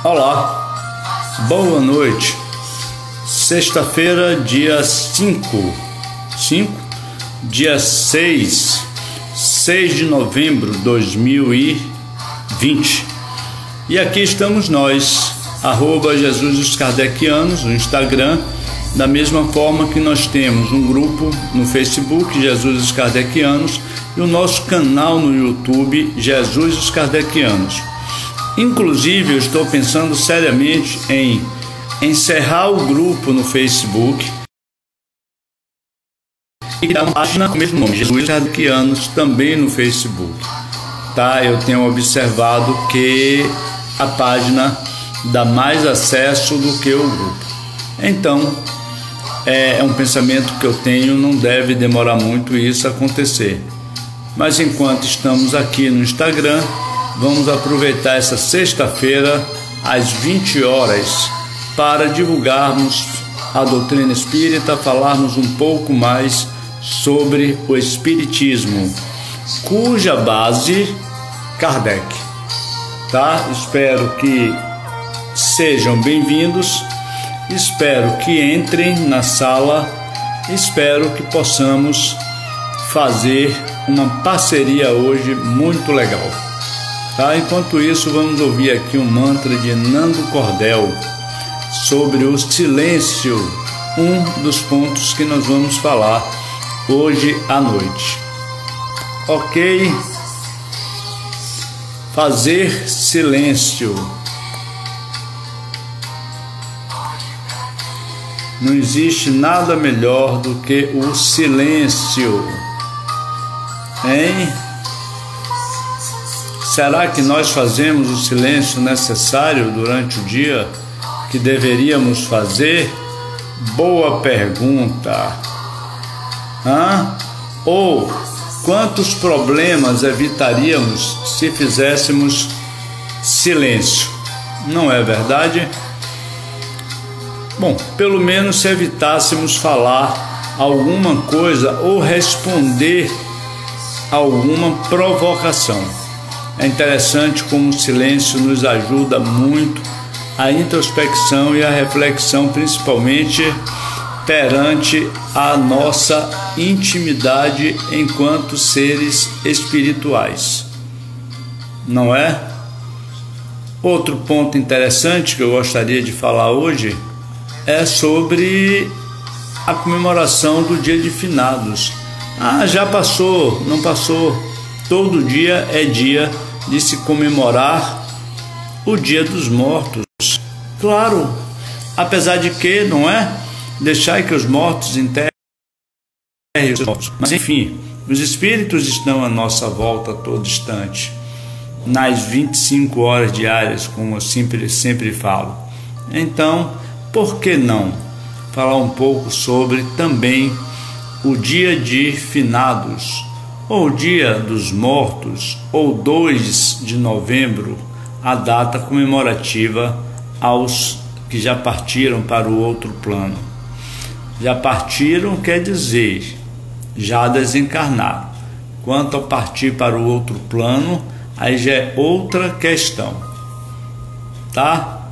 Olá, boa noite. Sexta-feira, dia 6 de novembro de 2020. E aqui estamos nós, @Jesus os Kardecianos, no Instagram, da mesma forma que nós temos um grupo no Facebook, Jesus os Kardecianos, e o nosso canal no YouTube, Jesus os Kardecianos. Inclusive, eu estou pensando seriamente em encerrar o grupo no Facebook e criar uma página com o mesmo nome, Jesus os Kardecianos, também no Facebook. Tá? Eu tenho observado que a página dá mais acesso do que o grupo. Então, é um pensamento que eu tenho, não deve demorar muito isso acontecer. Mas enquanto estamos aqui no Instagram, vamos aproveitar essa sexta-feira, às 20 horas, para divulgarmos a doutrina espírita, falarmos um pouco mais sobre o espiritismo, cuja base, Kardec. Tá? Espero que sejam bem-vindos, espero que entrem na sala, espero que possamos fazer uma parceria hoje muito legal. Tá? Enquanto isso, vamos ouvir aqui um mantra de Nando Cordel sobre o silêncio, um dos pontos que nós vamos falar hoje à noite. Ok? Fazer silêncio. Não existe nada melhor do que o silêncio. Hein? Será que nós fazemos o silêncio necessário durante o dia que deveríamos fazer? Boa pergunta. Ou quantos problemas evitaríamos se fizéssemos silêncio? Não é verdade? Bom, pelo menos se evitássemos falar alguma coisa ou responder alguma provocação. É interessante como o silêncio nos ajuda muito a introspecção e a reflexão, principalmente perante a nossa intimidade enquanto seres espirituais. Não é? Outro ponto interessante que eu gostaria de falar hoje é sobre a comemoração do Dia de Finados. Já passou, não passou. Todo dia é dia de se comemorar o Dia dos Mortos. Claro, apesar de que, não é? Deixar que os mortos enterrem os mortos. Mas enfim, os espíritos estão à nossa volta a todo instante, nas 25 horas diárias, como eu sempre falo. Então, por que não falar um pouco sobre também o Dia de Finados, ou Dia dos Mortos, ou 2 de novembro, a data comemorativa aos que já partiram para o outro plano. Já partiram quer dizer, já desencarnaram. Quanto a partir para o outro plano, aí já é outra questão. Tá?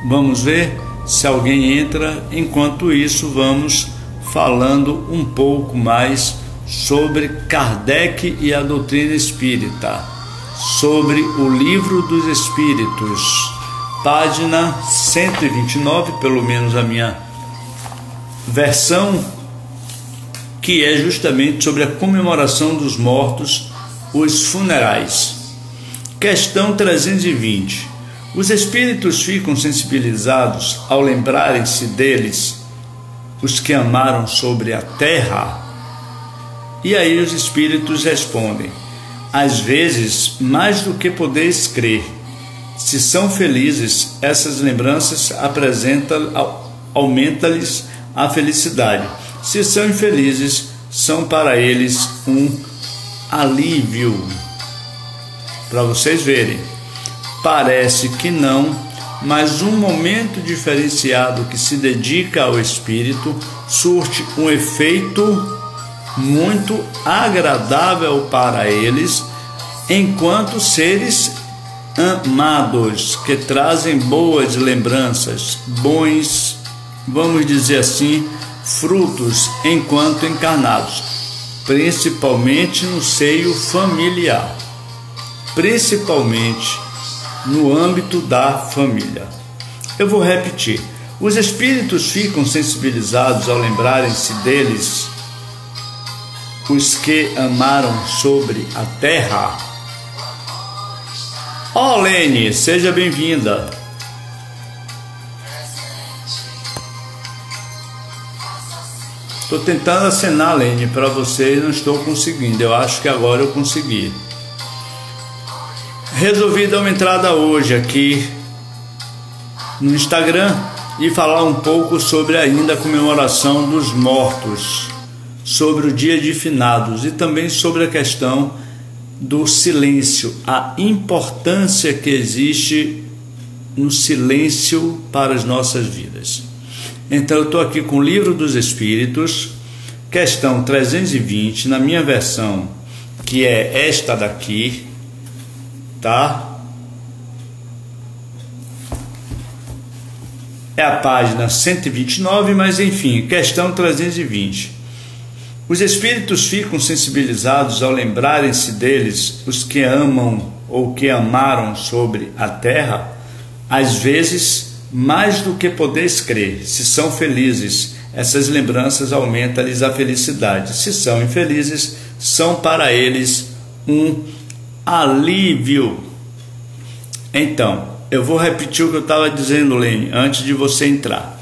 Vamos ver se alguém entra. Enquanto isso, vamos falando um pouco mais sobre Kardec e a doutrina espírita, sobre o Livro dos Espíritos, página 129, pelo menos a minha versão, que é justamente sobre a comemoração dos mortos, os funerais. Questão 320. Os espíritos ficam sensibilizados ao lembrarem-se deles, os que amaram sobre a terra? E aí os espíritos respondem: às vezes, mais do que podeis crer. Se são felizes, essas lembranças aumenta-lhes a felicidade. Se são infelizes, são para eles um alívio. Para vocês verem, parece que não, mas um momento diferenciado que se dedica ao espírito surte um efeito muito agradável para eles, enquanto seres amados, que trazem boas lembranças, bons, vamos dizer assim, frutos enquanto encarnados, principalmente no seio familiar, principalmente no âmbito da família. Eu vou repetir: os espíritos ficam sensibilizados ao lembrarem-se deles, os que amaram sobre a terra. Ó, Lene, seja bem-vinda. Estou tentando acenar, Lene, para você e não estou conseguindo. Eu acho que agora eu consegui. Resolvi dar uma entrada hoje aqui no Instagram e falar um pouco sobre ainda a comemoração dos mortos, sobre o dia de finados e também sobre a questão do silêncio, a importância que existe no silêncio para as nossas vidas. Então eu estou aqui com o Livro dos Espíritos, questão 320, na minha versão, que é esta daqui, tá? É a página 129, mas enfim, questão 320. Os espíritos ficam sensibilizados ao lembrarem-se deles, os que amam ou que amaram sobre a terra, às vezes mais do que podeis crer. Se são felizes, essas lembranças aumentam-lhes a felicidade. Se são infelizes, são para eles um alívio. Então, eu vou repetir o que eu estava dizendo, Lene, antes de você entrar.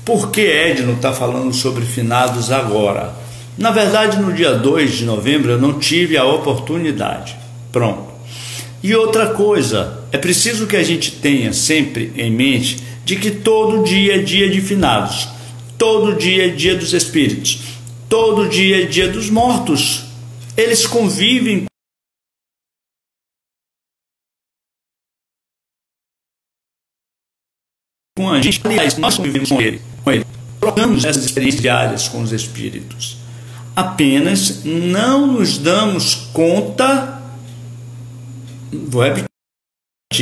Por que Edno está falando sobre finados agora? Na verdade, no dia 2 de novembro eu não tive a oportunidade. Pronto. E outra coisa, é preciso que a gente tenha sempre em mente de que todo dia é dia de finados, todo dia é dia dos espíritos, todo dia é dia dos mortos. Eles convivem com a gente, aliás, nós convivemos com ele. Trocamos essas experiências diárias com os espíritos. Apenas não nos damos conta, vou repetir,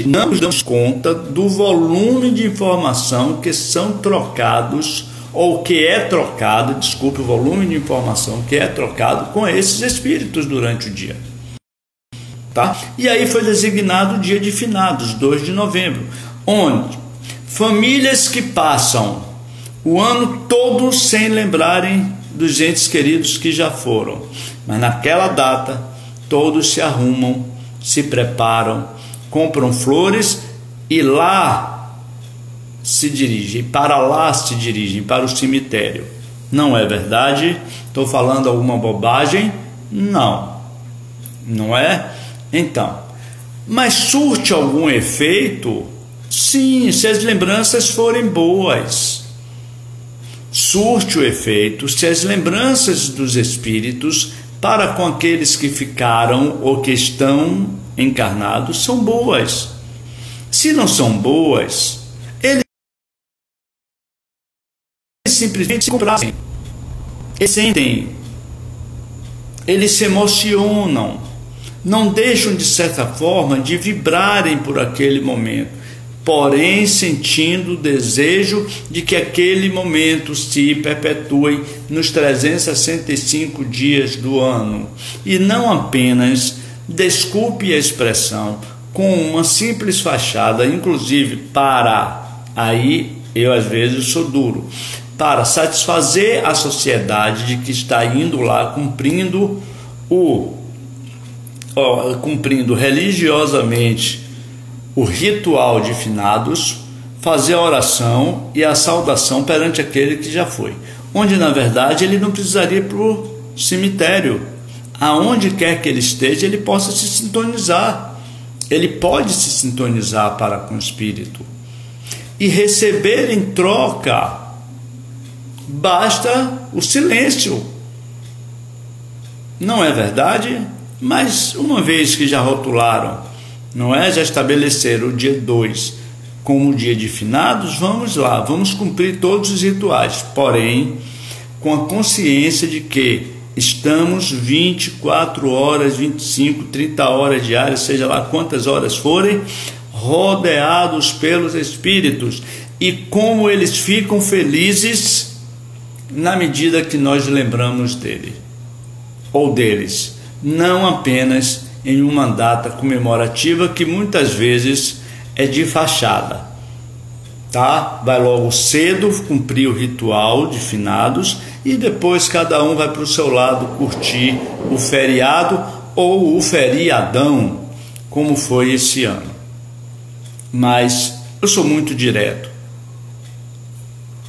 não nos damos conta do volume de informação que são trocados, ou que é trocado, desculpe, o volume de informação que é trocado com esses espíritos durante o dia. Tá? E aí foi designado o dia de finados, 2 de novembro, onde famílias que passam o ano todo sem lembrarem dos entes queridos que já foram, mas naquela data todos se arrumam, se preparam, compram flores e lá se dirigem, para lá se dirigem, para o cemitério. Não é verdade? Estou falando alguma bobagem? Não, não é? Então, mas surte algum efeito? Sim, se as lembranças forem boas. Surte o efeito se as lembranças dos espíritos para com aqueles que ficaram ou que estão encarnados são boas. Se não são boas, eles simplesmente se complacem, eles sentem, eles se emocionam, não deixam de certa forma de vibrarem por aquele momento, porém sentindo o desejo de que aquele momento se perpetue nos 365 dias do ano, e não apenas, desculpe a expressão, com uma simples fachada, inclusive para, aí eu às vezes sou duro, para satisfazer a sociedade de que está indo lá cumprindo religiosamente o ritual de finados, fazer a oração e a saudação perante aquele que já foi, onde na verdade ele não precisaria ir para o cemitério. Aonde quer que ele esteja, ele possa se sintonizar, ele pode se sintonizar para com o espírito e receber em troca, basta o silêncio. Não é verdade? Mas uma vez que já rotularam, não é? Já estabeleceram o dia 2 como o dia de finados, vamos lá, vamos cumprir todos os rituais, porém com a consciência de que estamos 24 horas, 25, 30 horas diárias, seja lá quantas horas forem, rodeados pelos espíritos, e como eles ficam felizes na medida que nós lembramos dele ou deles, não apenas em uma data comemorativa que muitas vezes é de fachada, tá? Vai logo cedo cumprir o ritual de finados e depois cada um vai para o seu lado curtir o feriado ou o feriadão, como foi esse ano. Mas eu sou muito direto.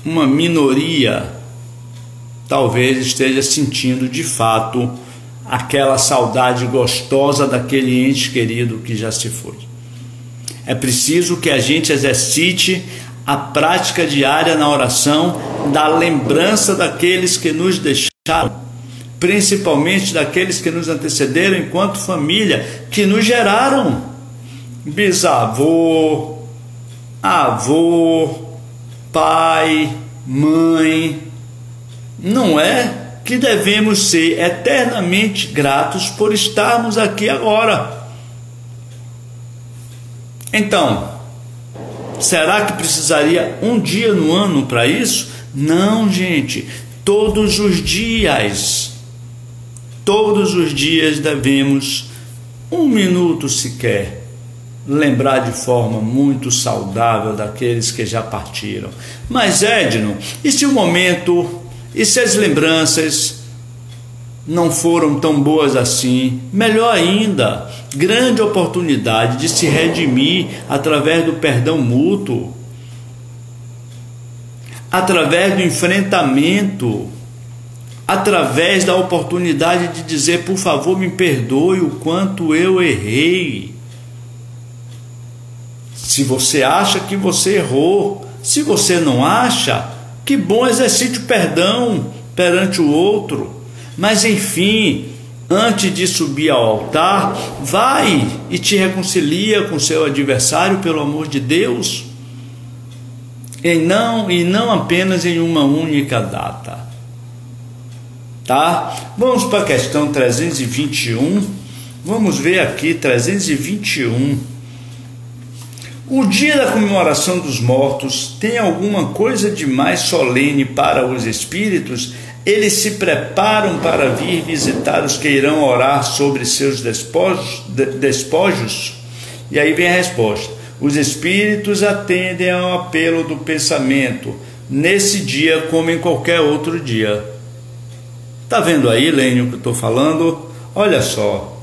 Uma minoria talvez esteja sentindo de fato aquela saudade gostosa daquele ente querido que já se foi. É preciso que a gente exercite a prática diária na oração da lembrança daqueles que nos deixaram, principalmente daqueles que nos antecederam enquanto família, que nos geraram. Bisavô, avô, pai, mãe. Não é que devemos ser eternamente gratos por estarmos aqui agora. Então, será que precisaria um dia no ano para isso? Não, gente. Todos os dias devemos, um minuto sequer, lembrar de forma muito saudável daqueles que já partiram. Mas, Edno, e se o momento, e se as lembranças não foram tão boas assim? Melhor ainda, grande oportunidade de se redimir através do perdão mútuo, através do enfrentamento, através da oportunidade de dizer: por favor, me perdoe o quanto eu errei. Se você acha que você errou, se você não acha, que bom, exercite o perdão perante o outro. Mas enfim, antes de subir ao altar, vai e te reconcilia com seu adversário, pelo amor de Deus, e não apenas em uma única data. Tá? Vamos para a questão 321. Vamos ver aqui 321. O dia da comemoração dos mortos tem alguma coisa de mais solene para os espíritos? Eles se preparam para vir visitar os que irão orar sobre seus despojos? E aí vem a resposta: os espíritos atendem ao apelo do pensamento, nesse dia como em qualquer outro dia. Está vendo aí, Lênio, o que eu estou falando? Olha só.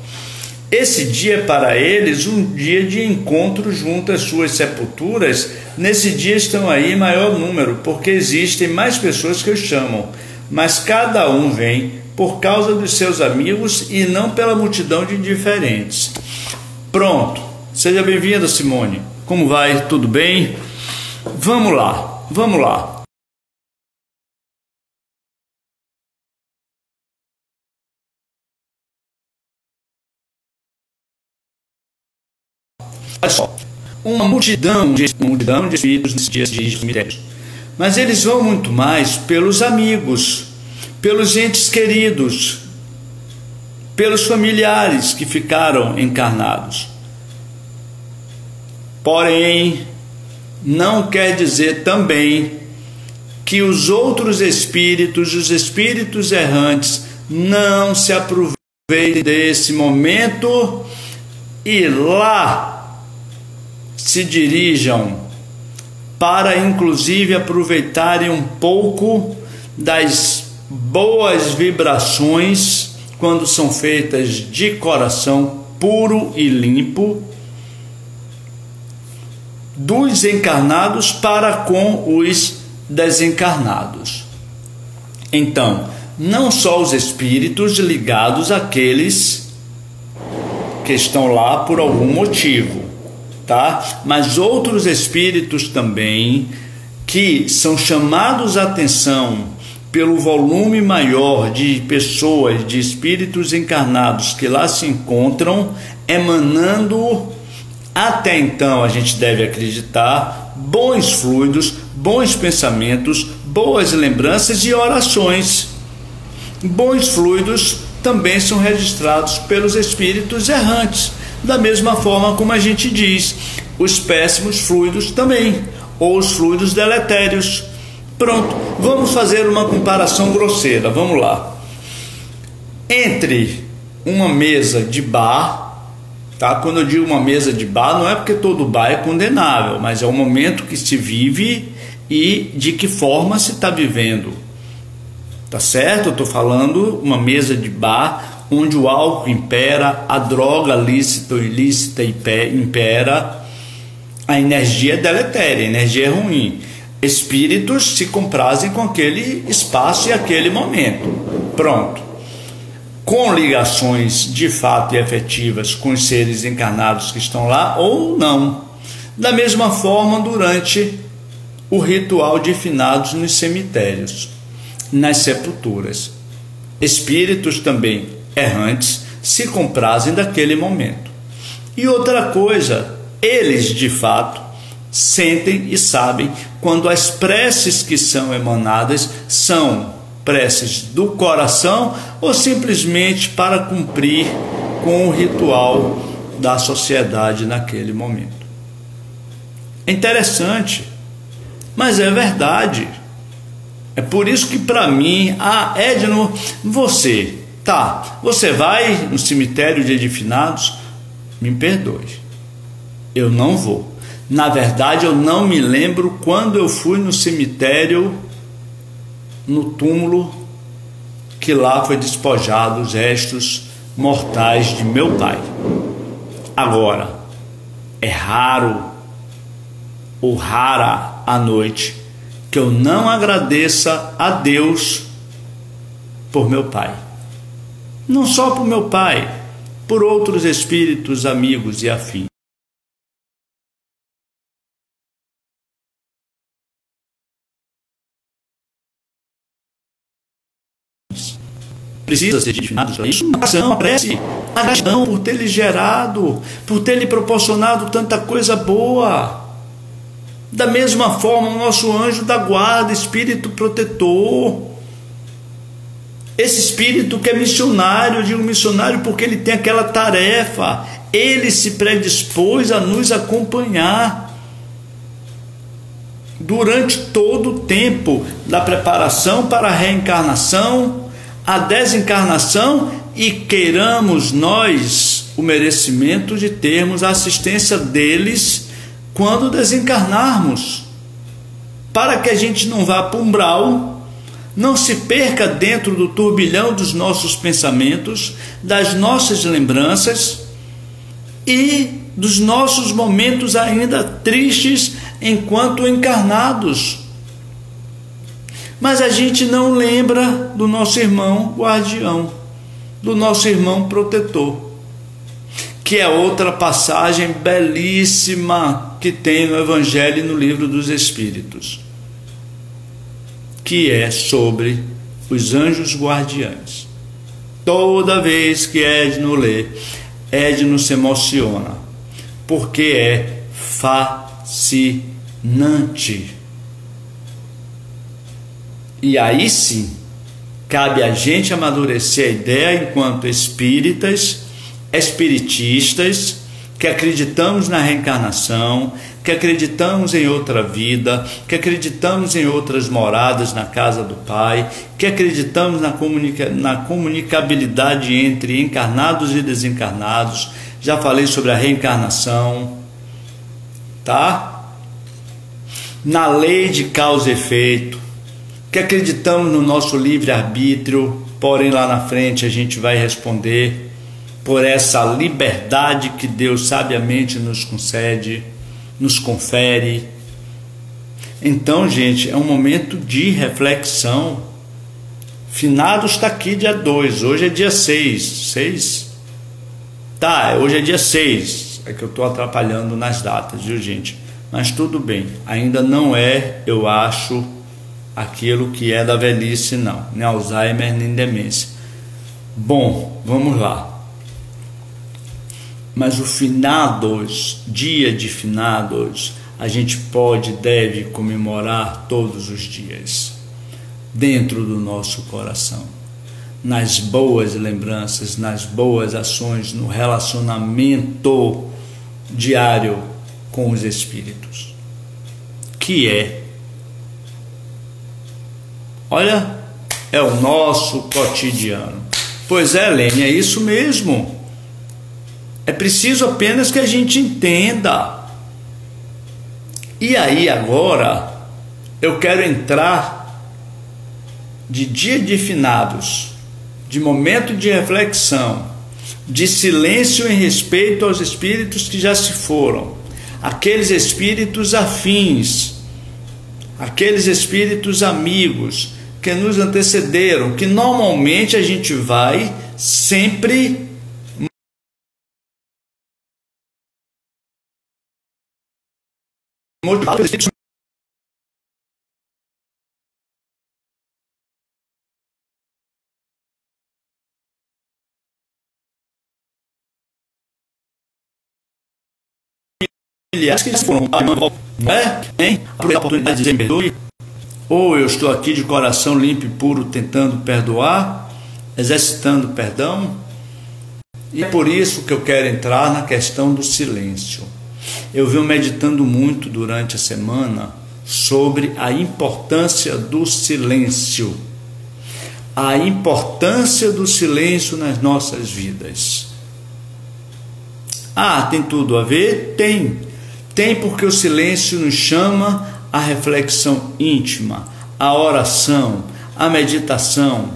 Esse dia é para eles um dia de encontro junto às suas sepulturas. Nesse dia estão aí em maior número, porque existem mais pessoas que os chamam, mas cada um vem por causa dos seus amigos e não pela multidão de indiferentes. Pronto, seja bem-vinda, Simone. Como vai? Tudo bem? Vamos lá, vamos lá. Olha só, uma multidão de espíritos nesses dias de mistérios. Mas eles vão muito mais pelos amigos, pelos entes queridos, pelos familiares que ficaram encarnados. Porém, não quer dizer também que os outros espíritos, os espíritos errantes, não se aproveitem desse momento e lá se dirijam para inclusive aproveitarem um pouco das boas vibrações quando são feitas de coração puro e limpo dos encarnados para com os desencarnados. Então, não só os espíritos ligados àqueles que estão lá por algum motivo, tá? Mas outros espíritos também que são chamados a atenção pelo volume maior de pessoas, de espíritos encarnados que lá se encontram, emanando, até então a gente deve acreditar, bons fluidos, bons pensamentos, boas lembranças e orações. Bons fluidos também são registrados pelos espíritos errantes. Da mesma forma como a gente diz, os péssimos fluidos também, ou os fluidos deletérios. Pronto, vamos fazer uma comparação grosseira, vamos lá. Entre uma mesa de bar, tá? Quando eu digo uma mesa de bar, não é porque todo bar é condenável, mas é o momento que se vive e de que forma se está vivendo. Tá certo? Eu estou falando uma mesa de bar onde o álcool impera, a droga lícita ou ilícita impera, a energia é deletéria, a energia é ruim. Espíritos se comprazem com aquele espaço e aquele momento. Pronto. Com ligações de fato e efetivas com os seres encarnados que estão lá ou não. Da mesma forma, durante o ritual de finados nos cemitérios, nas sepulturas. Espíritos também errantes se comprazem daquele momento. E outra coisa, eles de fato sentem e sabem quando as preces que são emanadas são preces do coração ou simplesmente para cumprir com o ritual da sociedade naquele momento. É interessante, mas é verdade. É por isso que para mim, Edno, você vai no cemitério de finados? Me perdoe, eu não vou. Na verdade, eu não me lembro quando eu fui no cemitério, no túmulo, que lá foi despojado os restos mortais de meu pai. Agora, é raro ou rara a noite que eu não agradeça a Deus por meu pai. Não só por meu pai, por outros espíritos, amigos e afins. Precisa ser dignificado para isso. Uma oração, uma prece, a gratidão por ter lhe gerado, por ter lhe proporcionado tanta coisa boa. Da mesma forma, o nosso anjo da guarda, espírito protetor, esse espírito que é missionário, eu digo missionário porque ele tem aquela tarefa, ele se predispôs a nos acompanhar durante todo o tempo da preparação para a reencarnação, a desencarnação, e queiramos nós o merecimento de termos a assistência deles quando desencarnarmos, para que a gente não vá para o umbral, não se perca dentro do turbilhão dos nossos pensamentos, das nossas lembranças e dos nossos momentos ainda tristes enquanto encarnados. Mas a gente não lembra do nosso irmão guardião, do nosso irmão protetor, que é outra passagem belíssima que tem no Evangelho e no Livro dos Espíritos, que é sobre os anjos guardiães. Toda vez que Edno lê, Edno se emociona, porque é fascinante. E aí sim, cabe a gente amadurecer a ideia enquanto espíritas, espiritistas, que acreditamos na reencarnação, que acreditamos em outra vida, que acreditamos em outras moradas na casa do Pai, que acreditamos na comunicabilidade entre encarnados e desencarnados. Já falei sobre a reencarnação, tá? Na lei de causa e efeito, que acreditamos no nosso livre-arbítrio, porém lá na frente a gente vai responder por essa liberdade que Deus sabiamente nos concede, nos confere. Então, gente, é um momento de reflexão. Finados está aqui dia 2, hoje é dia 6. Tá, hoje é dia 6, é que eu estou atrapalhando nas datas, viu, gente? Mas tudo bem, ainda não é, eu acho, aquilo que é da velhice, não, nem Alzheimer, nem demência. Bom, vamos lá. Mas o finados, dia de finados, a gente pode, deve comemorar todos os dias, dentro do nosso coração, nas boas lembranças, nas boas ações, no relacionamento diário com os espíritos, que é, olha, é o nosso cotidiano. Pois é, Lene, é isso mesmo. É preciso apenas que a gente entenda. E aí agora eu quero entrar de dia de finados, de momento de reflexão, de silêncio em respeito aos espíritos que já se foram, aqueles espíritos afins, aqueles espíritos amigos que nos antecederam, que normalmente a gente vai sempre motivado pelos espíritos familiares que já foram, aproveitar a oportunidade de dizer me perdoe, ou eu estou aqui de coração limpo e puro tentando perdoar, exercitando perdão. E é por isso que eu quero entrar na questão do silêncio. Eu venho meditando muito durante a semana sobre a importância do silêncio. A importância do silêncio nas nossas vidas. Ah, tem tudo a ver? Tem. Tem, porque o silêncio nos chama à reflexão íntima, à oração, à meditação.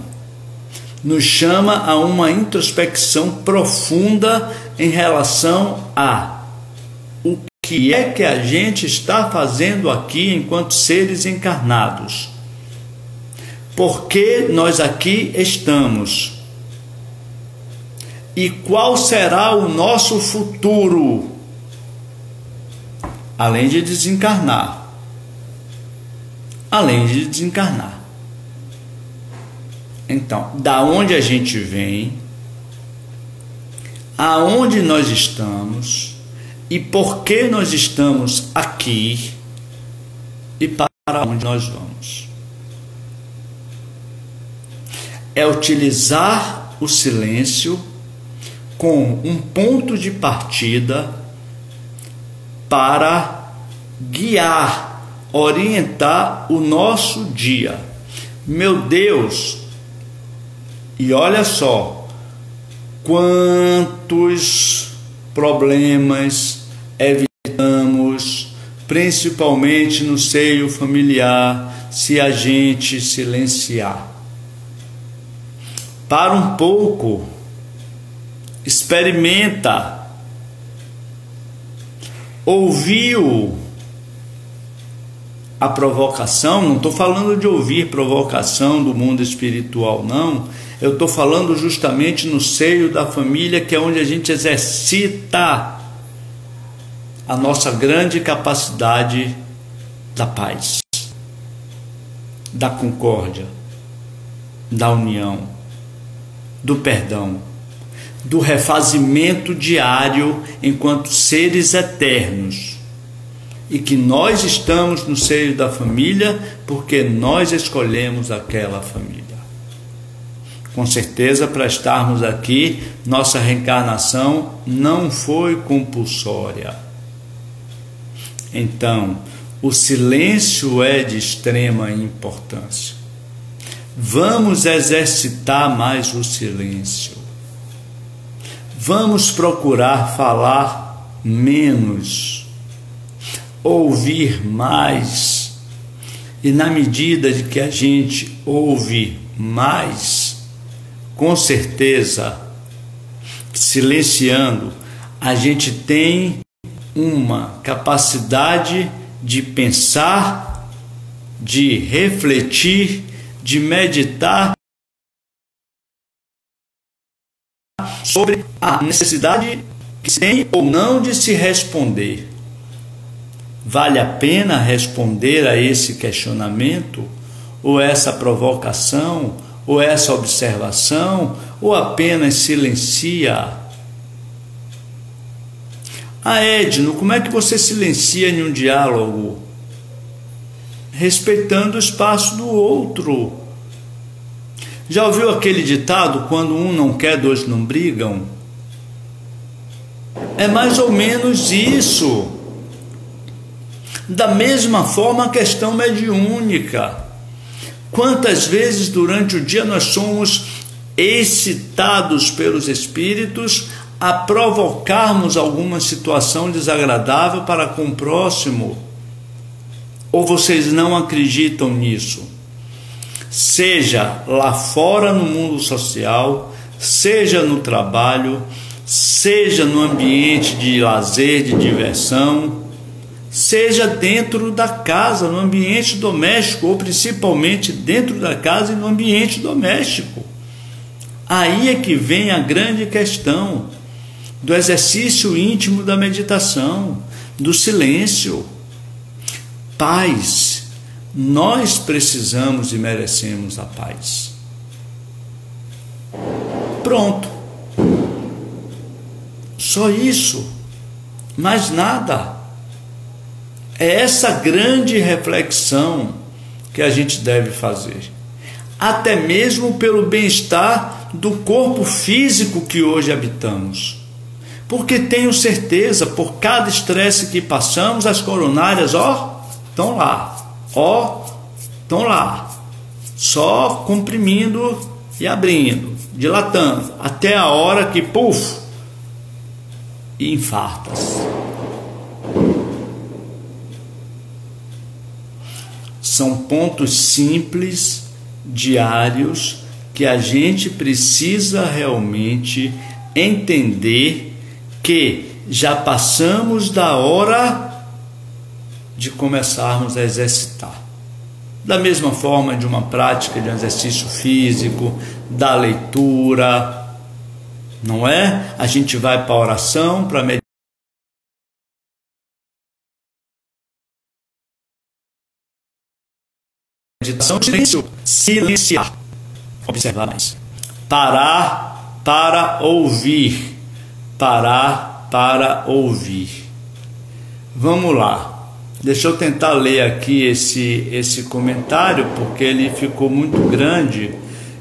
Nos chama a uma introspecção profunda em relação a o que é que a gente está fazendo aqui enquanto seres encarnados. Por que nós aqui estamos? E qual será o nosso futuro? Além de desencarnar. Além de desencarnar. Então, da onde a gente vem, aonde nós estamos e por que nós estamos aqui e para onde nós vamos. É utilizar o silêncio como um ponto de partida para guiar, orientar o nosso dia. Meu Deus, e olha só, quantos problemas evitamos, principalmente no seio familiar, se a gente silenciar. Para um pouco, experimenta. Ouviu a provocação? Não estou falando de ouvir provocação do mundo espiritual, não. Eu estou falando justamente no seio da família, que é onde a gente exercita a nossa grande capacidade da paz, da concórdia, da união, do perdão, do refazimento diário enquanto seres eternos. E que nós estamos no seio da família porque nós escolhemos aquela família. Com certeza, para estarmos aqui, nossa reencarnação não foi compulsória. Então, o silêncio é de extrema importância. Vamos exercitar mais o silêncio. Vamos procurar falar menos, ouvir mais. E na medida de que a gente ouve mais, com certeza, silenciando, a gente tem uma capacidade de pensar, de refletir, de meditar sobre a necessidade que se tem ou não de se responder. Vale a pena responder a esse questionamento, ou essa provocação, ou essa observação, ou apenas silencia? Ah, Edno, como é que você silencia em um diálogo? Respeitando o espaço do outro. Já ouviu aquele ditado, quando um não quer, dois não brigam? É mais ou menos isso. Da mesma forma, a questão mediúnica. Quantas vezes durante o dia nós somos excitados pelos espíritos a provocarmos alguma situação desagradável para com o próximo? Ou vocês não acreditam nisso? Seja lá fora no mundo social, seja no trabalho, seja no ambiente de lazer, de diversão, seja dentro da casa, no ambiente doméstico, ou principalmente dentro da casa e no ambiente doméstico. Aí é que vem a grande questão do exercício íntimo da meditação, do silêncio. Paz. Nós precisamos e merecemos a paz. Pronto. Só isso. Mais nada. É essa grande reflexão que a gente deve fazer. Até mesmo pelo bem-estar do corpo físico que hoje habitamos. Porque tenho certeza, por cada estresse que passamos, as coronárias, estão lá. Estão lá. Só comprimindo e abrindo, dilatando, até a hora que, e infartas. São pontos simples, diários, que a gente precisa realmente entender que já passamos da hora de começarmos a exercitar. Da mesma forma de uma prática de um exercício físico, da leitura, não é? A gente vai para a oração, para a meditação, silêncio, silenciar, observar mais, parar para ouvir, parar para ouvir. Vamos lá. Deixa eu tentar ler aqui esse comentário, porque ele ficou muito grande.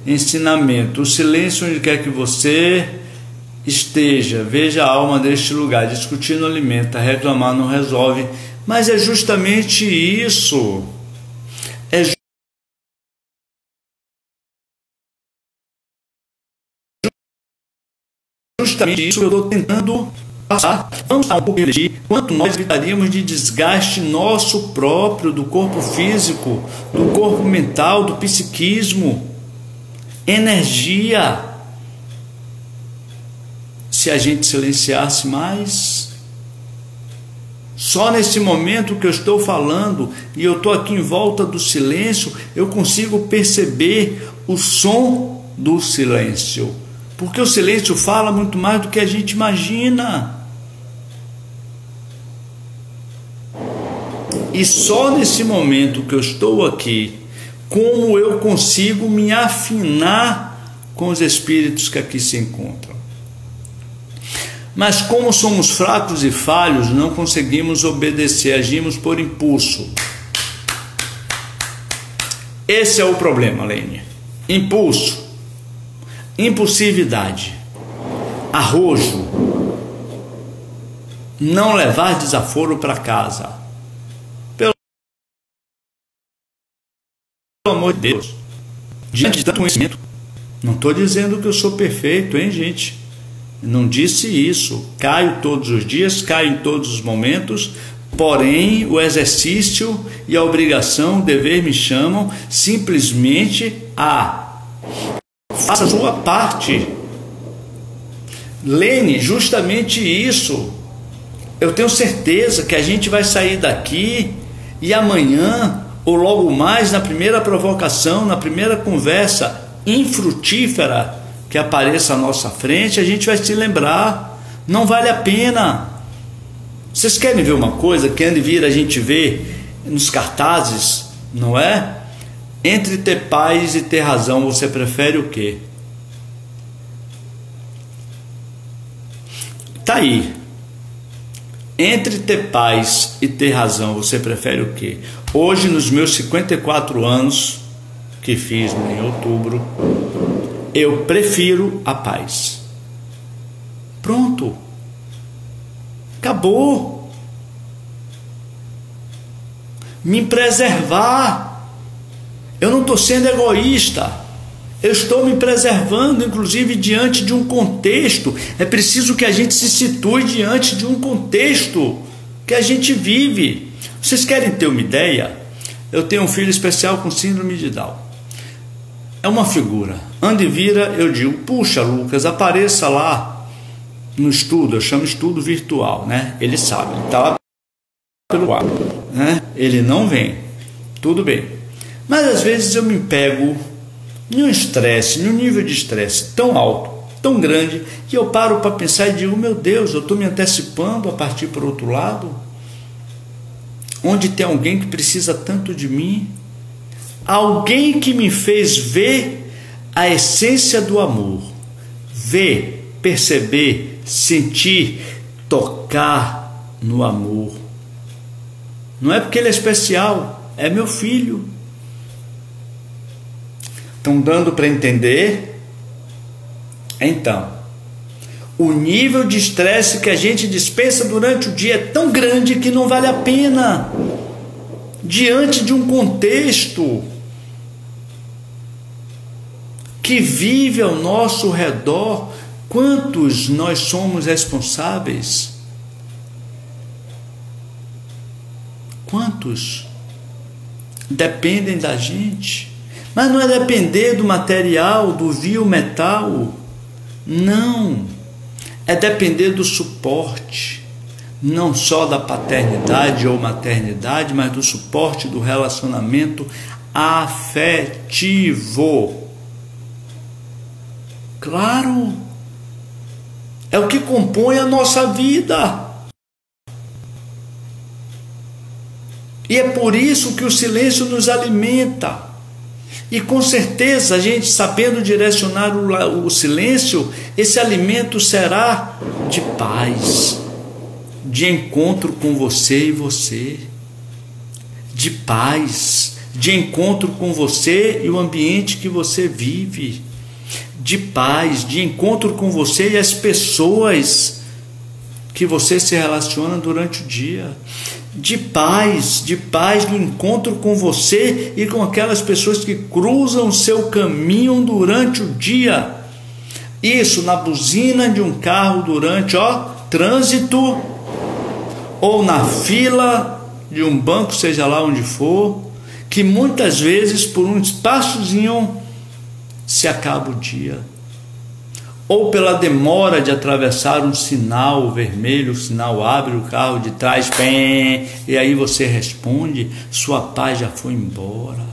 Ensinamento: o silêncio onde quer que você esteja, veja a alma deste lugar. Discutir não alimenta, reclamar não resolve. Mas é justamente isso. É justamente isso que eu estou tentando passar. Vamos dar um pouco de quanto nós evitaríamos de desgaste nosso próprio, do corpo físico, do corpo mental, do psiquismo, energia, se a gente silenciasse mais. Só nesse momento que eu estou falando e eu estou aqui em volta do silêncio, eu consigo perceber o som do silêncio, porque o silêncio fala muito mais do que a gente imagina. E só nesse momento que eu estou aqui, como eu consigo me afinar com os espíritos que aqui se encontram. Mas como somos fracos e falhos, não conseguimos obedecer, agimos por impulso. Esse é o problema, Lênia. Impulso, impulsividade, arrojo, não levar desaforo para casa. Pelo amor de Deus, diante de tanto conhecimento, não estou dizendo que eu sou perfeito, hein, gente? Não disse isso. Caio todos os dias, caio em todos os momentos, porém o exercício e a obrigação, o dever me chamam simplesmente a faça a sua parte. Lene, justamente isso. Eu tenho certeza que a gente vai sair daqui e amanhã, ou logo mais, na primeira provocação, na primeira conversa infrutífera que apareça à nossa frente, a gente vai se lembrar, não vale a pena. Vocês querem ver uma coisa que ande vir a gente vê nos cartazes, não é? Entre ter paz e ter razão, você prefere o quê? Tá aí. Entre ter paz e ter razão, você prefere o quê? Hoje, nos meus 54 anos, que fiz em outubro, eu prefiro a paz. Pronto. Acabou. me preservar. Eu não estou sendo egoísta. Eu estou me preservando, inclusive, diante de um contexto. É preciso que a gente se situe diante de um contexto que a gente vive. Vocês querem ter uma ideia? Eu tenho um filho especial com síndrome de Down. É uma figura. Anda e vira, eu digo, puxa, Lucas, apareça lá no estudo. Eu chamo estudo virtual, né? Ele sabe, ele está lá pelo quarto, né? Ele não vem. Tudo bem. Mas às vezes eu me pego em um estresse, num nível de estresse tão alto, tão grande, que eu paro para pensar e digo, meu Deus, eu estou me antecipando a partir para o outro lado, onde tem alguém que precisa tanto de mim, alguém que me fez ver a essência do amor, ver, perceber, sentir, tocar no amor. Não é porque ele é especial, é meu filho. Estão dando para entender? Então, o nível de estresse que a gente dispensa durante o dia é tão grande que não vale a pena. Diante de um contexto que vive ao nosso redor, quantos nós somos responsáveis? Quantos dependem da gente? Mas não é depender do material, do vil metal. Não. É depender do suporte. Não só da paternidade ou maternidade, mas do suporte do relacionamento afetivo. Claro. É o que compõe a nossa vida. E é por isso que o silêncio nos alimenta. E com certeza, a gente sabendo direcionar o silêncio, esse alimento será de paz, de encontro com você e você, de paz, de encontro com você e o ambiente que você vive, de paz, de encontro com você e as pessoas que você se relaciona durante o dia, de paz no encontro com você e com aquelas pessoas que cruzam o seu caminho durante o dia. Isso na buzina de um carro durante trânsito, ou na fila de um banco, seja lá onde for, que muitas vezes por um espaçozinho se acaba o dia. Ou pela demora de atravessar um sinal vermelho, o sinal abre, o carro de trás, pém, e aí você responde, sua paz já foi embora.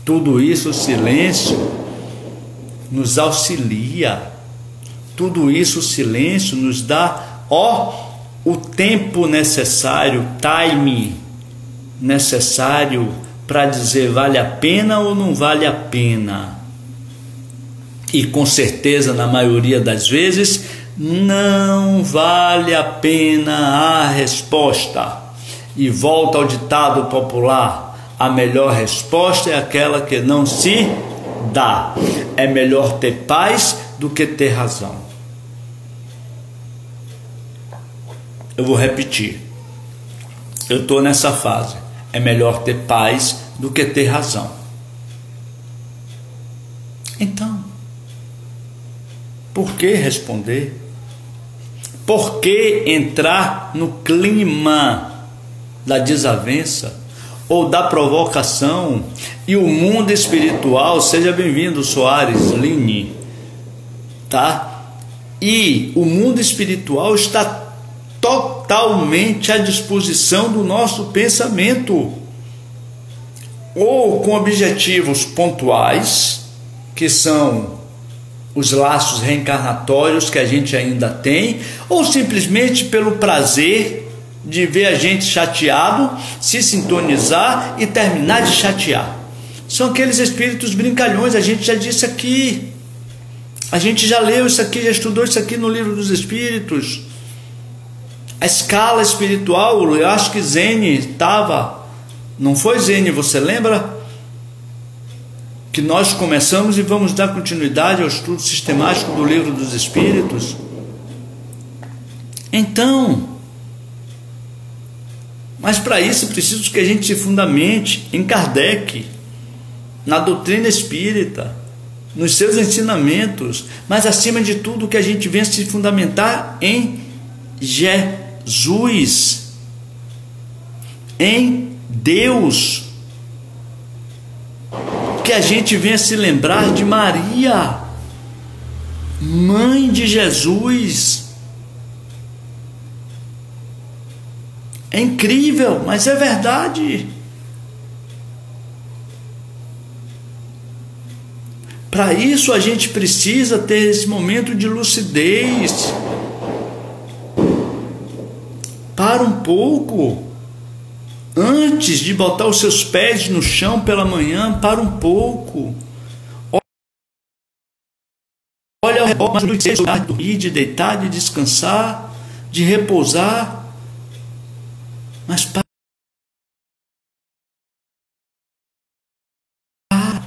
Tudo isso, o silêncio nos auxilia. Tudo isso, o silêncio nos dá, o tempo necessário, time necessário para dizer vale a pena ou não vale a pena. E com certeza, na maioria das vezes, não vale a pena a resposta. E volta ao ditado popular, a melhor resposta é aquela que não se dá. É melhor ter paz do que ter razão. Eu vou repetir. Eu estou nessa fase. É melhor ter paz do que ter razão. Então, por que responder? Por que entrar no clima da desavença ou da provocação? E o mundo espiritual, seja bem-vindo, Soares Lini, tá? E o mundo espiritual está totalmente à disposição do nosso pensamento, ou com objetivos pontuais, que são os laços reencarnatórios que a gente ainda tem, ou simplesmente pelo prazer de ver a gente chateado, se sintonizar e terminar de chatear. São aqueles espíritos brincalhões, a gente já disse aqui, a gente já leu isso aqui, já estudou isso aqui no Livro dos Espíritos. A escala espiritual, eu acho que Zene estava, não foi Zene, você lembra? Que nós começamos e vamos dar continuidade ao estudo sistemático do Livro dos Espíritos. Então, Mas para isso é preciso que a gente se fundamente em Kardec, na doutrina espírita, nos seus ensinamentos, mas acima de tudo que a gente venha se fundamentar em Jesus, em Deus, que a gente venha se lembrar de Maria, mãe de Jesus. É incrível, mas é verdade. Para isso a gente precisa ter esse momento de lucidez. Para um pouco. Antes de botar os seus pés no chão pela manhã, para um pouco. Olha ao redor, mas de dormir, de deitar, de descansar, de repousar. Mas para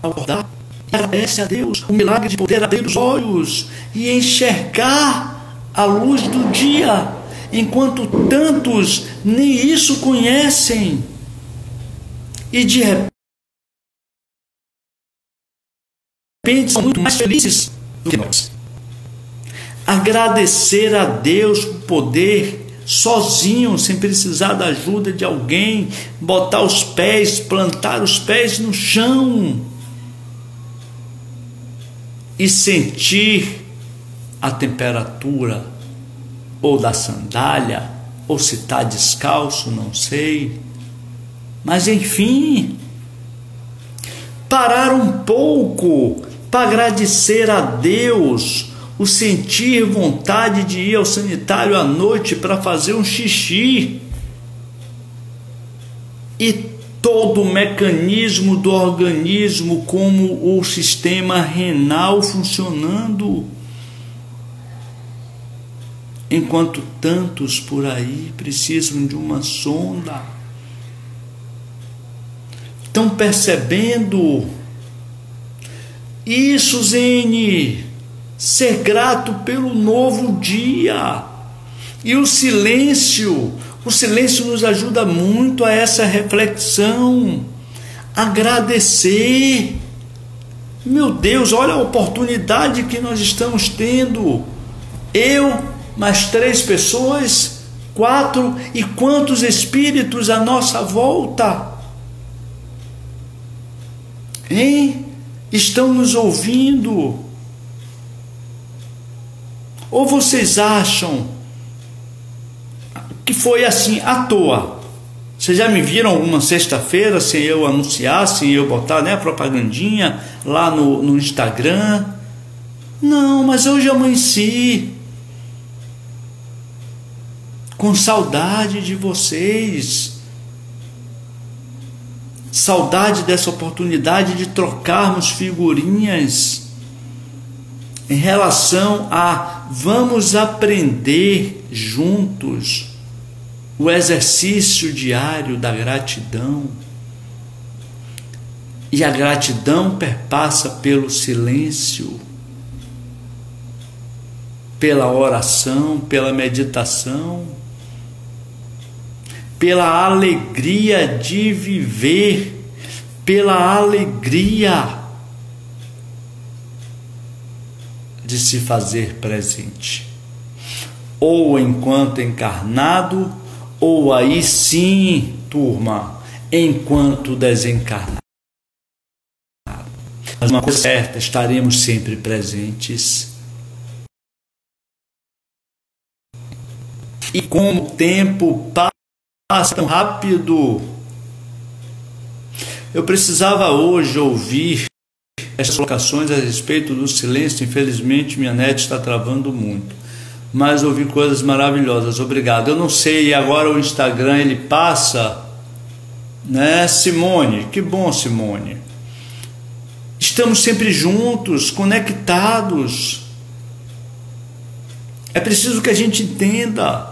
acordar, agradece a Deus o milagre de poder abrir os olhos e enxergar a luz do dia, enquanto tantos nem isso conhecem. E de repente são muito mais felizes do que nós. Agradecer a Deus o poder sozinho, sem precisar da ajuda de alguém, botar os pés, plantar os pés no chão e sentir a temperatura ou da sandália, ou se está descalço, não sei, mas enfim, parar um pouco para agradecer a Deus, o sentir vontade de ir ao sanitário à noite para fazer um xixi, e todo o mecanismo do organismo, como o sistema renal funcionando, enquanto tantos por aí precisam de uma sonda. Estão percebendo isso, Zene? Ser grato pelo novo dia. E o silêncio nos ajuda muito a essa reflexão. Agradecer. Meu Deus, olha a oportunidade que nós estamos tendo. Eu, mais 3 pessoas, 4, e quantos espíritos à nossa volta, hein? Estão nos ouvindo. Ou vocês acham que foi assim à toa? Vocês já me viram uma sexta-feira sem eu anunciar, sem eu botar, né, a propagandinha lá no Instagram? Não, mas hoje amanheci com saudade de vocês, saudade dessa oportunidade de trocarmos figurinhas em relação a vamos aprender juntos o exercício diário da gratidão. E a gratidão perpassa pelo silêncio, pela oração, pela meditação, pela alegria de viver, pela alegria de se fazer presente, ou enquanto encarnado, ou aí sim, turma, enquanto desencarnado. Mas uma coisa certa, estaremos sempre presentes. E como o tempo passa tão rápido, eu precisava hoje ouvir essas colocações a respeito do silêncio. Infelizmente minha net está travando muito, mas ouvi coisas maravilhosas. Obrigado. Eu não sei, agora o Instagram ele passa, né, Simone? Que bom, Simone. Estamos sempre juntos, conectados. É preciso que a gente entenda.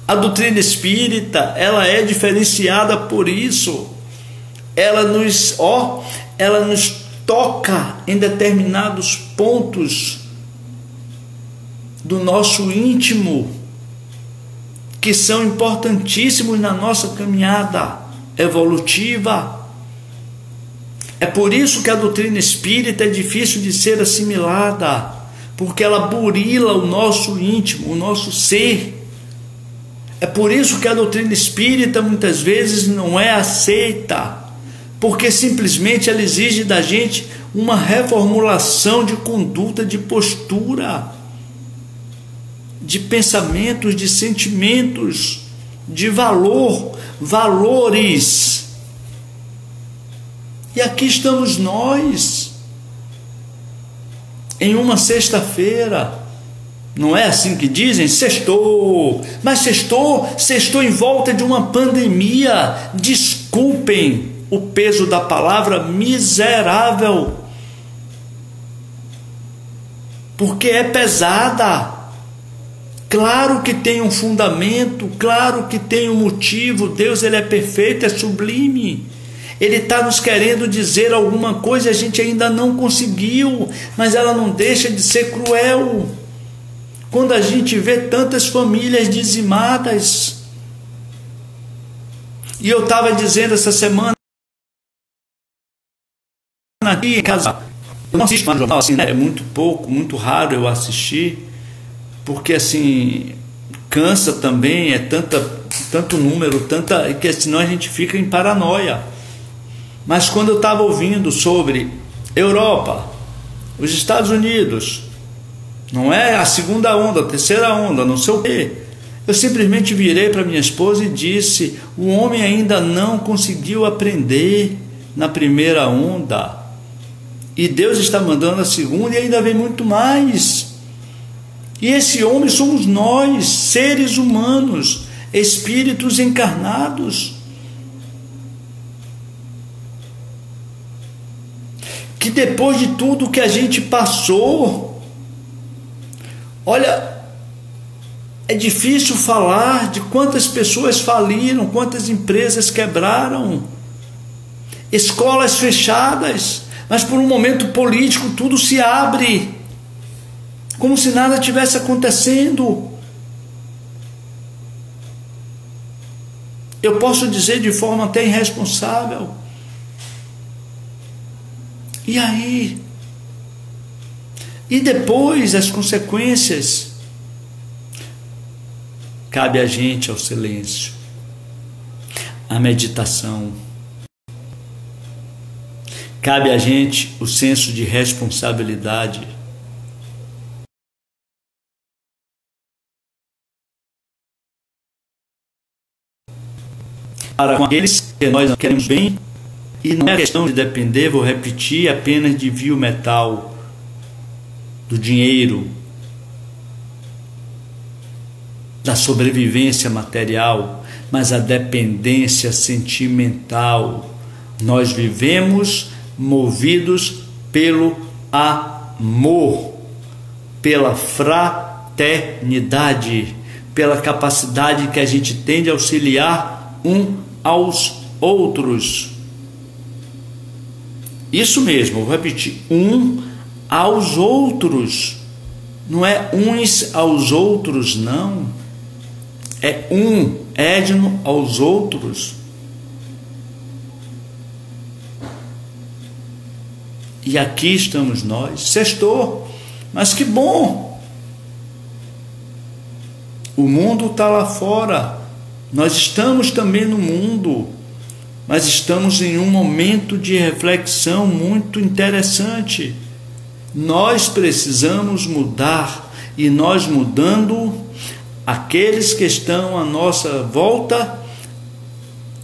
A doutrina espírita, ela é diferenciada por isso. Ela nos toca em determinados pontos do nosso íntimo que são importantíssimos na nossa caminhada evolutiva. É por isso que a doutrina espírita é difícil de ser assimilada, porque ela burila o nosso íntimo, o nosso ser. É por isso que a doutrina espírita muitas vezes não é aceita, porque simplesmente ela exige da gente uma reformulação de conduta, de postura, de pensamentos, de sentimentos, de valores. E aqui estamos nós, em uma sexta-feira. Não é assim que dizem? Sextou. Mas sextou em volta de uma pandemia. Desculpem o peso da palavra miserável, porque é pesada. Claro que tem um fundamento, claro que tem um motivo. Deus, ele é perfeito, é sublime. Ele está nos querendo dizer alguma coisa, a gente ainda não conseguiu, mas ela não deixa de ser cruel. Quando a gente vê tantas famílias dizimadas. E eu estava dizendo essa semana aqui em casa, eu não assisto mais jornal assim, né? É muito pouco, muito raro eu assistir, porque assim, cansa também, é tanto número, que senão a gente fica em paranoia. Mas quando eu estava ouvindo sobre Europa, os Estados Unidos, não é a segunda onda, a terceira onda, não sei o quê, eu simplesmente virei para minha esposa e disse: o homem ainda não conseguiu aprender na primeira onda, e Deus está mandando a segunda e ainda vem muito mais. E esse homem somos nós, seres humanos, espíritos encarnados, que depois de tudo que a gente passou, olha, é difícil falar de quantas pessoas faliram, quantas empresas quebraram, escolas fechadas, mas por um momento político tudo se abre, como se nada tivesse acontecendo. Eu posso dizer de forma até irresponsável. E aí? E depois as consequências? Cabe a gente ao silêncio, à meditação. Cabe a gente o senso de responsabilidade. Para com aqueles que nós não queremos bem, e não é questão de depender, vou repetir, apenas de vil metal, do dinheiro, da sobrevivência material, mas a dependência sentimental. Nós vivemos movidos pelo amor, pela fraternidade, pela capacidade que a gente tem de auxiliar um aos outros. Isso mesmo, vou repetir, um aos outros. Não é uns aos outros, não. É um, Edno, aos outros. E aqui estamos nós. Sextou, mas que bom. O mundo está lá fora. Nós estamos também no mundo, mas estamos em um momento de reflexão muito interessante. Nós precisamos mudar, e nós mudando, aqueles que estão à nossa volta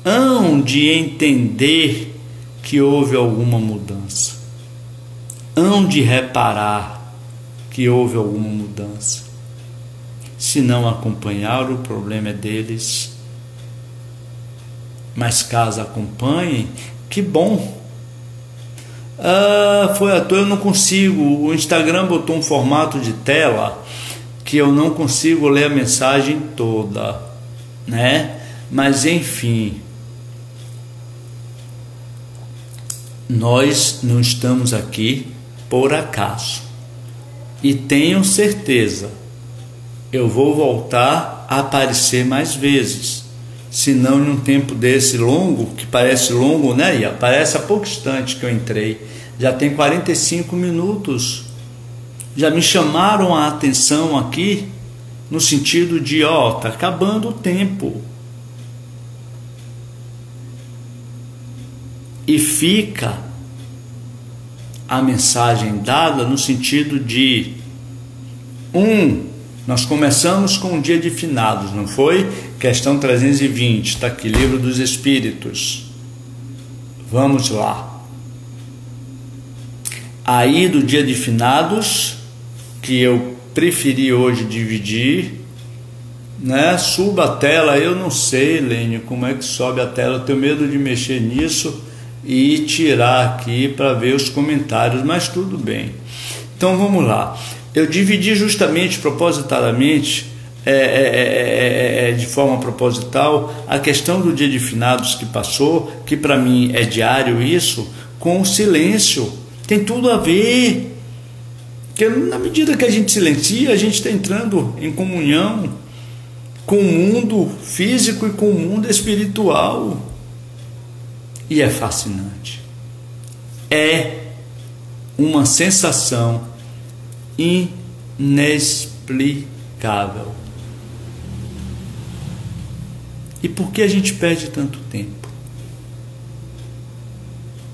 hão de entender que houve alguma mudança, hão de reparar que houve alguma mudança. Se não acompanhar, o problema é deles. Mas caso acompanhem, que bom. Foi à toa, eu não consigo. O Instagram botou um formato de tela que eu não consigo ler a mensagem toda, né? Mas enfim, nós não estamos aqui por acaso. E tenham certeza, eu vou voltar aparecer mais vezes. Senão, em um tempo desse longo, que parece longo, né? E parece há pouco instante que eu entrei, já tem 45 minutos. Já me chamaram a atenção aqui, no sentido de, tá acabando o tempo. E fica a mensagem dada no sentido de, nós começamos com o dia de finados, não foi? Questão 320, está aqui, Livro dos Espíritos. Vamos lá. Aí do dia de finados, que eu preferi hoje dividir, né? Suba a tela, eu não sei, Lênio, como é que sobe a tela, eu tenho medo de mexer nisso e tirar aqui para ver os comentários, mas tudo bem. Então vamos lá. Eu dividi justamente, propositadamente, de forma proposital, a questão do dia de finados que passou, que para mim é diário isso, com o silêncio. Tem tudo a ver. Porque na medida que a gente silencia, a gente está entrando em comunhão com o mundo físico e com o mundo espiritual. E é fascinante. É uma sensação inexplicável. E por que a gente perde tanto tempo?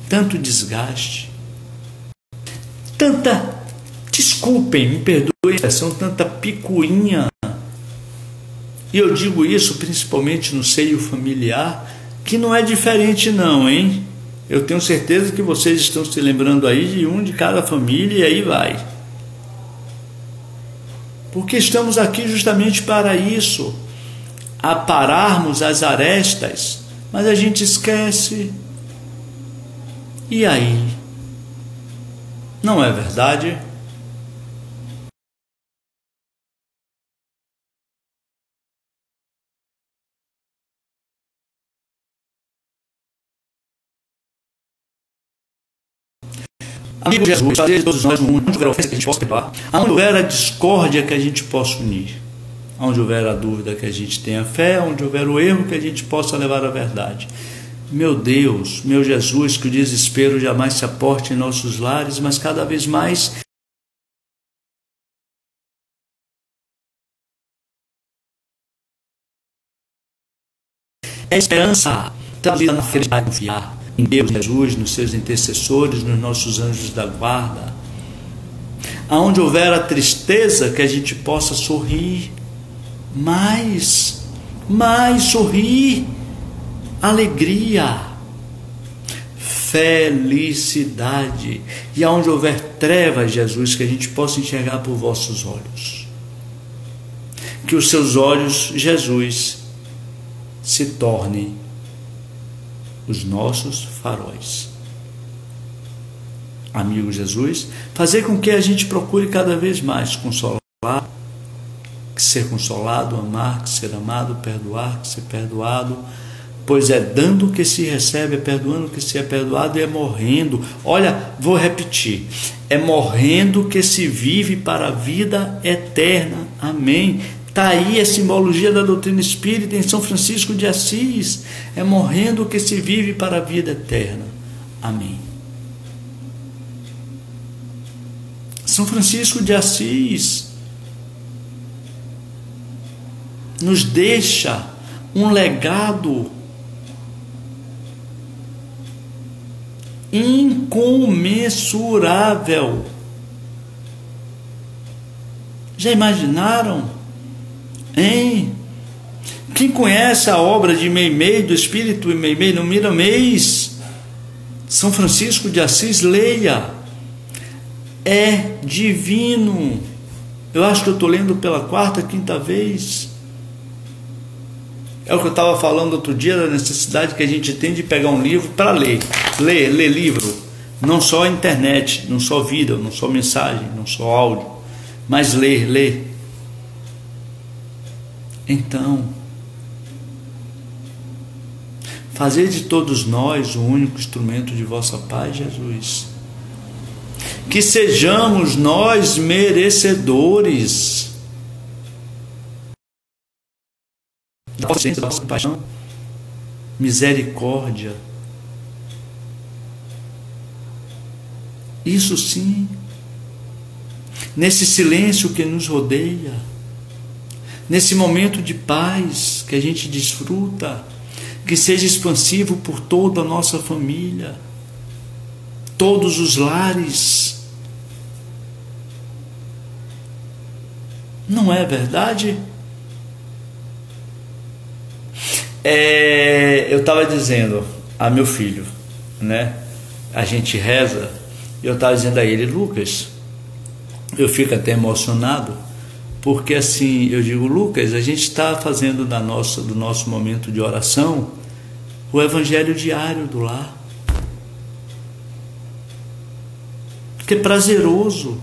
Tanto desgaste? Tanta, desculpem, me perdoem a expressão, tanta picuinha. E eu digo isso principalmente no seio familiar, que não é diferente não, hein? Eu tenho certeza que vocês estão se lembrando aí de um de cada família e aí vai. Porque estamos aqui justamente para isso, apararmos as arestas, mas a gente esquece. E aí? Não é verdade? Amigo Jesus, fazer todos nós no mundo, onde houver ofensa que a gente possa perdoar, onde houver a discórdia que a gente possa unir, onde houver a dúvida que a gente tenha fé, onde houver o erro que a gente possa levar à verdade. Meu Deus, meu Jesus, que o desespero jamais se aporte em nossos lares, mas cada vez mais é esperança, traduzida na felicidade de confiar em Deus, Jesus, nos seus intercessores, nos nossos anjos da guarda. Aonde houver a tristeza, que a gente possa sorrir, mais sorrir, alegria, felicidade. E aonde houver trevas, Jesus, que a gente possa enxergar por vossos olhos. Que os seus olhos, Jesus, se tornem os nossos faróis. Amigo Jesus, fazer com que a gente procure cada vez mais consolar, ser consolado, amar, ser amado, perdoar, ser perdoado, pois é dando que se recebe, é perdoando que se é perdoado e é morrendo. Olha, vou repetir, é morrendo que se vive para a vida eterna. Amém. Está aí a simbologia da doutrina espírita em São Francisco de Assis. É morrendo que se vive para a vida eterna. Amém. São Francisco de Assis nos deixa um legado incomensurável. Já imaginaram? Hein? Quem conhece a obra de Meimei, do Espírito Meimei no Miramês, São Francisco de Assis, leia. É divino. Eu acho que eu estou lendo pela 4ª, 5ª vez. É o que eu estava falando outro dia, da necessidade que a gente tem de pegar um livro para ler. Ler livro. Não só a internet, não só vídeo, não só mensagem, não só áudio, mas ler. Então, fazer de todos nós o único instrumento de vossa paz, Jesus. Que sejamos nós merecedores da vossa compaixão, misericórdia. Isso sim, nesse silêncio que nos rodeia, nesse momento de paz que a gente desfruta, que seja expansivo por toda a nossa família, todos os lares. Não é verdade? Eu estava dizendo a meu filho, né? A gente reza, e eu estava dizendo a ele, Lucas, eu fico até emocionado, porque assim, eu digo, Lucas, a gente está fazendo do nosso momento de oração o evangelho diário do lar. Porque é prazeroso.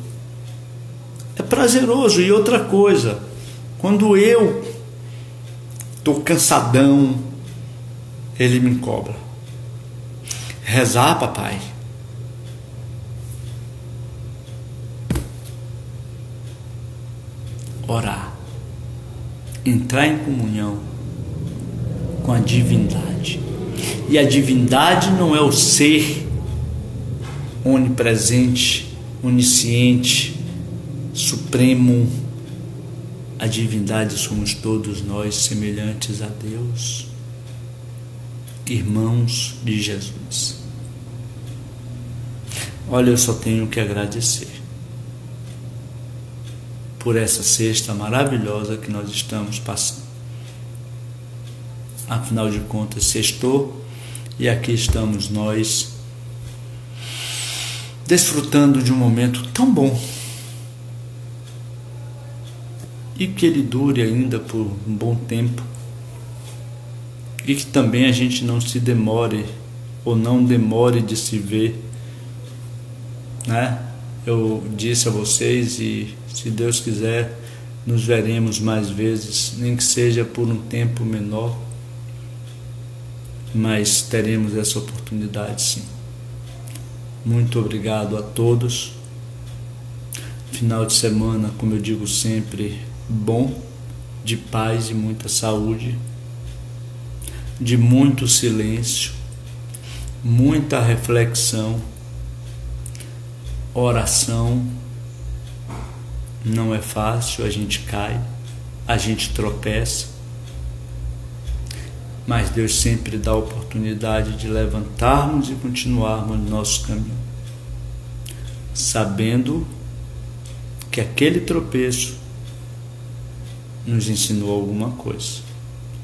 É prazeroso. E outra coisa, quando eu estou cansadão, ele me cobra. Rezar, papai. Orar. Entrar em comunhão com a divindade. E a divindade não é o ser onipresente, onisciente, supremo. A divindade somos todos nós, semelhantes a Deus, irmãos de Jesus. Olha, eu só tenho que agradecer por essa sexta maravilhosa que nós estamos passando. Afinal de contas, sextou, e aqui estamos nós, desfrutando de um momento tão bom, e que ele dure ainda por um bom tempo, e que também a gente não se demore, ou não demore de se ver, né? Eu disse a vocês, e se Deus quiser, nos veremos mais vezes, nem que seja por um tempo menor, mas teremos essa oportunidade sim. Muito obrigado a todos. Final de semana, como eu digo sempre, bom, de paz e muita saúde, de muito silêncio, muita reflexão, oração. Não é fácil, a gente cai, a gente tropeça, mas Deus sempre dá a oportunidade de levantarmos e continuarmos no nosso caminho, sabendo que aquele tropeço nos ensinou alguma coisa.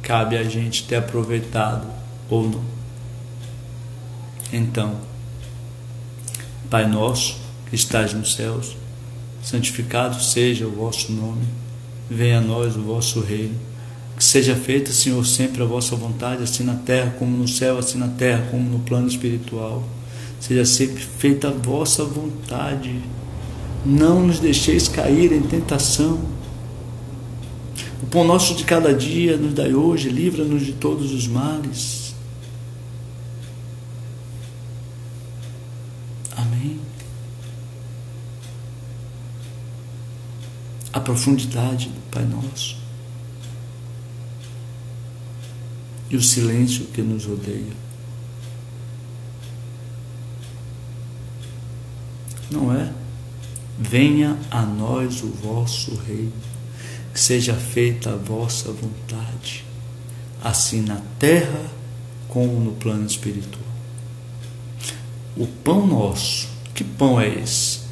Cabe a gente ter aproveitado ou não. Então, Pai nosso que estás nos céus, santificado seja o vosso nome, venha a nós o vosso reino, que seja feita, Senhor, sempre a vossa vontade, assim na terra como no céu, assim na terra como no plano espiritual. Seja sempre feita a vossa vontade. Não nos deixeis cair em tentação. O pão nosso de cada dia nos dai hoje, livra-nos de todos os males. Amém. A profundidade do Pai Nosso e o silêncio que nos rodeia. Não é? Venha a nós o vosso reino, que seja feita a vossa vontade, assim na terra como no plano espiritual. O pão nosso, que pão é esse?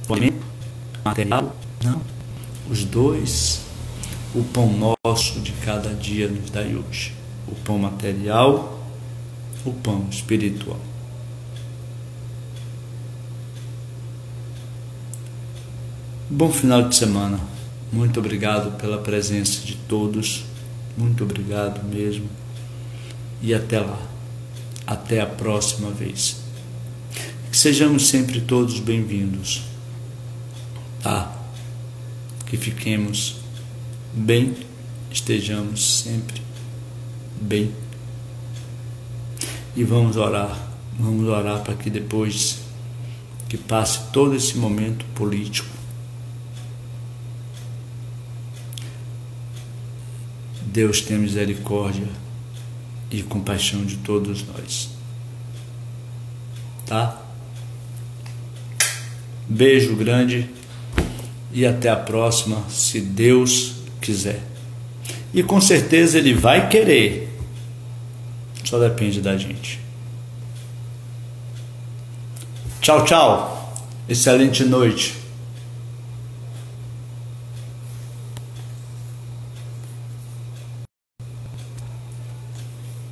O alimento material? Não. Os dois. O pão nosso de cada dia nos dai hoje. O pão material, o pão espiritual. Bom final de semana. Muito obrigado pela presença de todos. Muito obrigado mesmo. E até lá. Até a próxima vez. Que sejamos sempre todos bem-vindos. Tá? Que fiquemos bem, estejamos sempre bem. E vamos orar para que depois que passe todo esse momento político, Deus tenha misericórdia e compaixão de todos nós. Tá? Beijo grande e até a próxima, se Deus quiser. E com certeza Ele vai querer. Só depende da gente. Tchau, tchau. Excelente noite.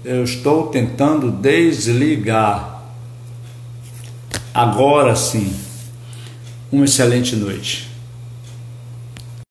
Eu estou tentando desligar. Agora sim. Uma excelente noite.